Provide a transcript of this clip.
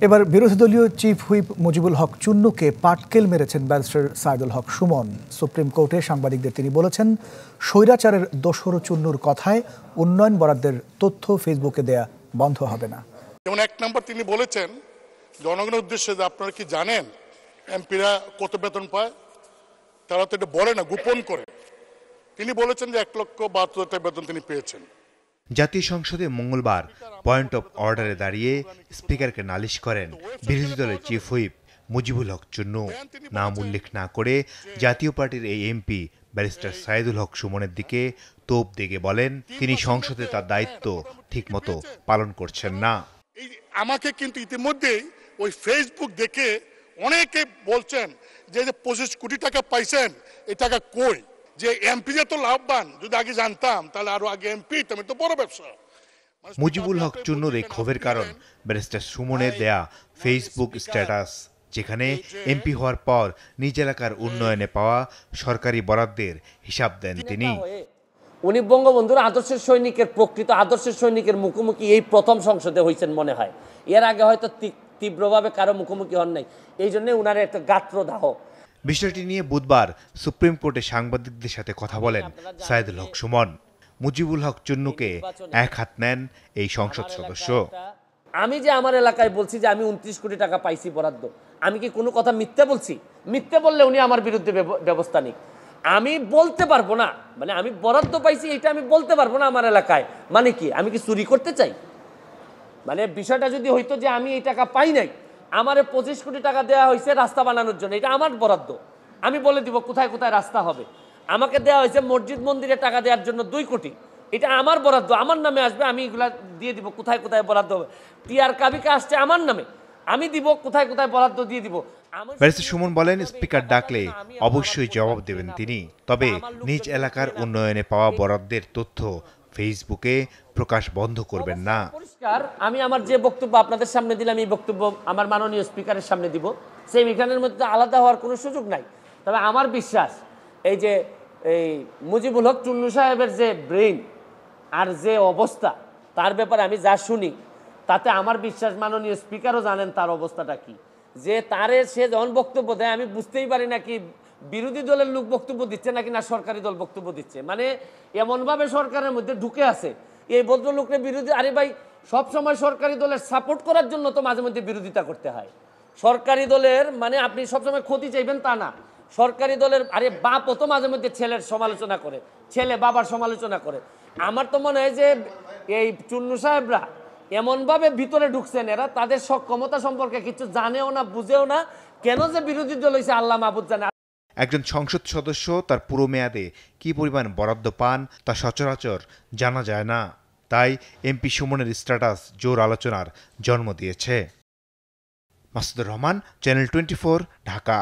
এবার বিরোধী দলীয় চিফ হুইপ মুজিবুল হক চুন্নুকে পাটকেল মেরেছেন ব্যারিস্টার সাইদুল হক সুমন। সুপ্রিম কোর্টে সাংবাদিকদের তিনি বলেছেন, স্বৈরাচারের দোসর চুন্নুর কথায় উন্নয়ন বরাদ্দের তথ্য ফেসবুকে দেয়া বন্ধ হবে না। যেমন এক নম্বর তিনি বলেছেন জনগণের উদ্দেশ্যে যে আপনারা কি জানেন এমপিরা কত বেতন পায়? তারা তো এটা বলে না, গোপন করে। তিনি বলেছেন যে 1,72,000 টাকা বেতন তিনি পেয়েছেন। জাতীয় সংসদে মঙ্গলবার পয়েন্ট অফ অর্ডারে দাঁড়িয়ে স্পিকারকে নালিশ করেন বিরোধী দলের চিফ হুইপ মুজিবুল হক চুন্নু। নাম উল্লেখ না করে জাতীয় পার্টির এই এমপি ব্যারিস্টার সাইদুল হক সুমনের দিকে তোপ দেগে বলেন, তিনি সংসদে তার দায়িত্ব ঠিকমতো পালন করছেন না। আমাকে কিন্তু ইতিমধ্যেই ওই ফেসবুক দেখে অনেকে বলছেন যে 25 কোটি টাকা পাইছেন, এই টাকা কই? যে এমপি যে তো লাভবান, যদি আগে জানতাম তাহলে আরো আগে এমপি তুমি তো বড় ব্যবসা। মুজিবুল হক চুন্নুর এই ক্ষোভের কারণ ব্যারিস্টার সুমনের দেয়া ফেসবুক স্ট্যাটাস, যেখানে এমপি হওয়ার পর নিজ এলাকার উন্নয়নে পাওয়া সরকারি বরাদ্দের হিসাব দেন তিনি। উনি বঙ্গবন্ধুর আদর্শের সৈনিকের, প্রকৃত আদর্শের সৈনিকের মুখোমুখি এই প্রথম সংসদে হয়েছেন মনে হয়। এর আগে হয়তো তীব্রভাবে কারো মুখোমুখি হন নাই, এই জন্য উনার একটা গাত্রদাহ। বিষয়টি নিয়ে বুধবার সুপ্রিম কোর্টে সাংবাদিকদের সাথে কথা বলেন সাইদুল হক সুমন। মুজিবুল হক চুন্নুকে এক হাত নেন এই সংসদ সদস্য। আমি যে আমার এলাকায় বলছি যে আমি 29 কোটি টাকা পাইছি বরাদ্দ, আমি কি কোনো কথা মিথ্যে বলছি? মিথ্যে বললে উনি আমার বিরুদ্ধে ব্যবস্থা নিক। আমি বলতে পারবো না, মানে আমি বরাদ্দ পাইছি এটা আমি বলতে পারবো না আমার এলাকায়, মানে কি আমি কি চুরি করতে চাই? মানে বিষয়টা যদি হইতো যে আমি এই টাকা পাই নাই, আমার 25 কোটি টাকা দেওয়া হয়েছে রাস্তা বানানোর জন্য, এটা আমার বরাদ্দ, আমি বলে দিব কোথায় কোথায় রাস্তা হবে। আমাকে দেওয়া হয়েছে মসজিদ মন্দিরে টাকা দেওয়ার জন্য 2 কোটি, এটা আমার বরাদ্দ, আমার নামে আসবে, আমি এগুলা দিয়ে দিব কোথায় কোথায় বরাদ্দ হবে। টিআর কাবিকে আসছে আমার নামে, আমি দিব কোথায় কোথায় বরাদ্দ দিয়ে দিব। ব্যারিস্টার সুমন বলেন, স্পিকার ডাকলে অবশ্যই জবাব দেবেন তিনি, তবে নিজ এলাকার উন্নয়নে পাওয়া বরাদ্দের তথ্য ফেসবুকে প্রকাশ বন্ধ করবেন না। পরিষ্কার, আমি আমার যে বক্তব্য আপনাদের সামনে দিলাম এই বক্তব্য আমার মাননীয় স্পিকারের সামনে দিব, সেই এখানের মধ্যে আলাদা হওয়ার কোনো সুযোগ নাই। তবে আমার বিশ্বাস এই যে এই মুজিবুল হক চুন্নু সাহেবের যে ব্রেইন আর যে অবস্থা, তার ব্যাপারে আমি যা শুনি তাতে আমার বিশ্বাস মাননীয় স্পিকারও জানেন তার অবস্থাটা কি। যে তারে সে যখন বক্তব্য দেয় আমি বুঝতেই পারি না কি বিরোধী দলের লোক বক্তব্য দিচ্ছে নাকি না সরকারি দল বক্তব্য দিচ্ছে। মানে এমনভাবে সরকারের মধ্যে ঢুকে আছে এই ভদ্রলোকের বিরোধী। আরে ভাই, সবসময় সরকারি দলের সাপোর্ট করার জন্য তো মাঝে মধ্যে বিরোধিতা করতে হয়। সরকারি দলের মানে আপনি সবসময় ক্ষতি চাইবেন তা না। সরকারি দলের আরে বাপও তো মাঝে মধ্যে ছেলের সমালোচনা করে, ছেলে বাবার সমালোচনা করে। আমার তো মনে হয় যে এই চুন্নু সাহেবরা এমনভাবে ভিতরে ঢুকছেন, এরা তাদের সক্ষমতা সম্পর্কে কিছু জানেও না, বুঝেও না, কেন যে বিরোধী দল হয়েছে আল্লাহ মাহবুদ জানে। একজন সংসদ সদস্য তার পুরো মেয়াদে কি পরিমাণ বরাদ্দ পান তা সচরাচর জানা যায় না, তাই এমপি সুমনের স্ট্যাটাস জোর আলোচনার জন্ম দিয়েছে। মাসুদুর রহমান, চ্যানেল 24, ঢাকা।